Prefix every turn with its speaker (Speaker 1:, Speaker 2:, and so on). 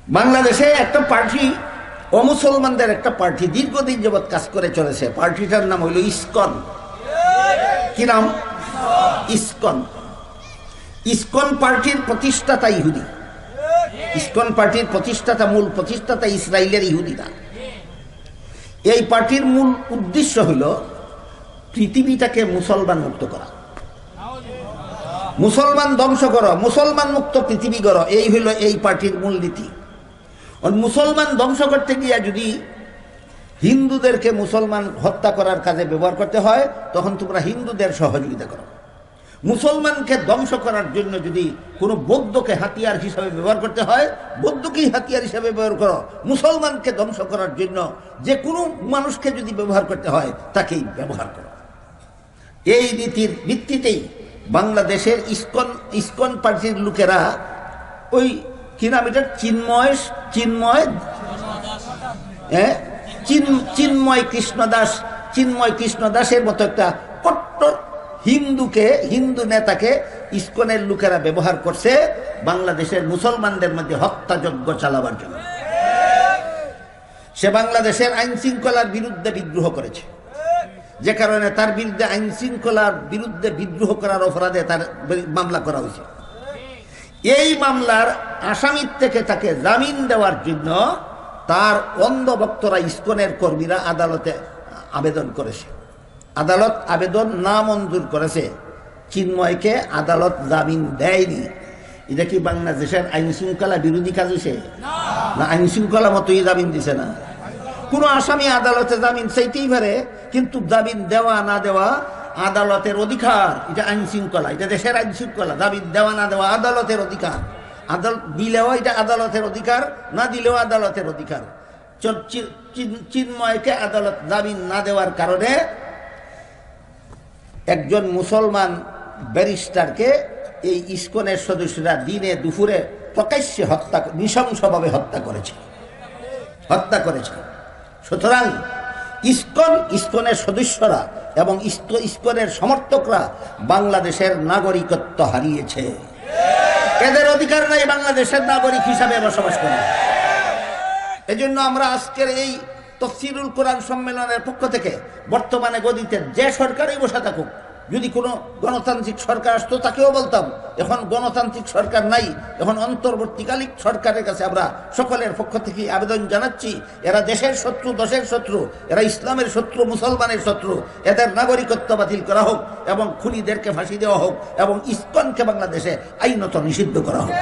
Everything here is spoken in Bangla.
Speaker 1: বাংলাদেশে একটা পার্টি, অমুসলমানদের একটা পার্টি দীর্ঘদিন যাবৎ কাজ করে চলেছে। পার্টিটার নাম হইল ইসকন। কি নাম? ইসকন। ইসকন পার্টির প্রতিষ্ঠাতা ইহুদি। ইসকন পার্টির প্রতিষ্ঠাতা, মূল প্রতিষ্ঠাতা ইসরায়েলের ইহুদিরা। এই পার্টির মূল উদ্দেশ্য হইল পৃথিবীটাকে মুসলমান মুক্ত করা, মুসলমান ধ্বংস করো, মুসলমান মুক্ত পৃথিবী করো। এই হইল এই পার্টির মূল নীতি। মুসলমান ধ্বংস করতে গিয়ে যদি হিন্দুদেরকে মুসলমান হত্যা করার কাজে ব্যবহার করতে হয়, তখন তোমরা হিন্দুদের সহযোগিতা করো। মুসলমানকে ধ্বংস করার জন্য যদি কোনো বৌদ্ধকে হাতিয়ার হিসাবে ব্যবহার করতে হয়, বৌদ্ধকেই হাতিয়ার হিসাবে ব্যবহার করো। মুসলমানকে ধ্বংস করার জন্য যে কোনো মানুষকে যদি ব্যবহার করতে হয়, তাকেই ব্যবহার করো। এই নীতির ভিত্তিতেই বাংলাদেশের ইসকন পার্টির লোকেরা ওই কি নাম এটা, চিন্ময় কৃষ্ণ দাসের মতো একটা কট্টর হিন্দু নেতাকে ইসকনের লোকেরা ব্যবহার করছে বাংলাদেশের মুসলমানদের মধ্যে হত্যাযজ্ঞ চালাবার জন্য। সে বাংলাদেশের আইন শৃঙ্খলার বিরুদ্ধে বিদ্রোহ করেছে, যে কারণে তার বিরুদ্ধে আইন শৃঙ্খলার বিরুদ্ধে বিদ্রোহ করার অপরাধে তার মামলা করা হয়েছে। এই মামলার আসামির থেকে তাকে জামিন দেওয়ার জন্য তার অন্ধ ভক্তরা, ইসকনের কর্মীরা আদালতে আবেদন করেছে। আদালত আবেদন না মঞ্জুর করেছে। চিন্ময়কে আদালত জামিন দেয়নি। এটা কি বাংলাদেশের আইন শৃঙ্খলা বিরোধী কাজ হয়েছে? না, আইন শৃঙ্খলা মতোই জামিন দিছে না। কোন আসামি আদালতে জামিন চাইতেই পারে, কিন্তু জামিন দেওয়া না দেওয়া আদালতের অধিকার। এটা আইন শৃঙ্খলা, এটা দেশের আইন শৃঙ্খলা। জামিন দেওয়া না দেওয়া আদালতের অধিকার। আদালত দিলেও এটা আদালতের অধিকার, না দিলেও আদালতের অধিকার। চিন্ময়কে আদালত জামিন না দেওয়ার কারণে একজন মুসলমান ব্যারিস্টারকে এই ইসকনের সদস্যরা দিনে দুপুরে প্রকাশ্যে নৃশংসভাবে হত্যা করেছে। সুতরাং ইসকনের সদস্যরা এবং ইসকনের সমর্থকরা বাংলাদেশের নাগরিকত্ব হারিয়েছে। এদের অধিকার নাই বাংলাদেশের নাগরিক হিসাবে বসবাস করা। এজন্য আমরা আজকের এই তফসিরুল কোরআন সম্মেলনের পক্ষ থেকে বর্তমানে গদিতে যে সরকারই বসে থাকুক, যদি কোনো গণতান্ত্রিক সরকার আসতো তাকেও বলতাম, এখন গণতান্ত্রিক সরকার নাই, এখন অন্তর্বর্তীকালীন সরকারের কাছে আমরা সকলের পক্ষ থেকে আবেদন জানাচ্ছি, এরা দেশের শত্রু, দশের শত্রু, এরা ইসলামের শত্রু, মুসলমানের শত্রু। এদের নাগরিকত্ব বাতিল করা হোক এবং খুনিদেরকে ফাঁসি দেওয়া হোক এবং ইসকনকে বাংলাদেশে আইনত নিষিদ্ধ করা হোক।